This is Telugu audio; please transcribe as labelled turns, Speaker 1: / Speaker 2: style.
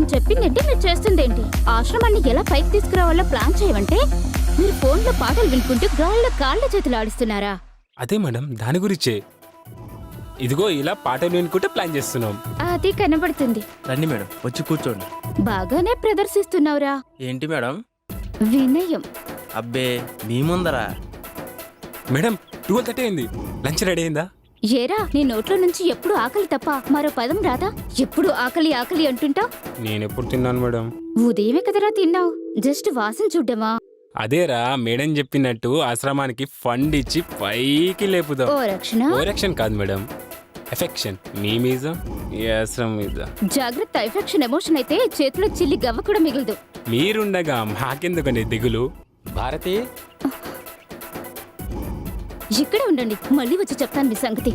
Speaker 1: అని చెప్పిందేంటి, మీరు చేస్తుందేంటి? ఆశ్రమాన్ని ఎలా పైకి తీసుకురావాలో ప్లాన్ చేయమంటే మీరు ఫోన్లో పాటలు వినుకుంటూ గాల్లో కాళ్ళ చేతులు ఆడిస్తున్నారా?
Speaker 2: అదే మేడం, దాని గురించే. ఇదిగో ఇలా పాటలు వినుకుంటే ప్లాన్ చేస్తున్నాం.
Speaker 1: అది కనబడుతుంది.
Speaker 3: రండి మేడం, వచ్చి కూర్చోండి.
Speaker 1: బాగానే ప్రదర్శిస్తున్నావురా.
Speaker 3: ఏంటి మేడం?
Speaker 1: వినయం.
Speaker 3: అబ్బే మీ ముందరా?
Speaker 2: మేడం 12:30 అయింది. లంచ్ రెడీ అయిందా?
Speaker 1: ఏరా, నీ నోట్లో నుంచి ఎప్పుడు ఆకలి తప్ప మరో పదం రాదా? ఎప్పుడు ఆకలి ఆకలి అంటుంటావు.
Speaker 2: నేనెప్పుడు తిన్నాను మేడం?
Speaker 1: ఉదయమే కదరా తిన్నావు. జస్ట్ వాసన చూడ్డమా?
Speaker 2: అదేరా మేడం చెప్పినట్టు ఆశ్రమానికి ఫండ్ ఇచ్చి పైకి లేపుదాం.
Speaker 1: ఓ రక్షణ.
Speaker 2: ఓరక్షన్ కాదు మేడం, ఎఫెక్షన్. మీ మీద, ఈ ఆశ్రమం మీద.
Speaker 1: జాగ్రత్త, ఎఫెక్షన్ ఎమోషన్ అయితే చేతిలో చిల్లి గవ్వ కూడా మిగలదు.
Speaker 2: మీరుండగా మాకెందుకండి దిగులు?
Speaker 3: భారతి,
Speaker 1: ఇక్కడే ఉండండి, మళ్ళీ వచ్చి చెప్తాను మీ సంగతి.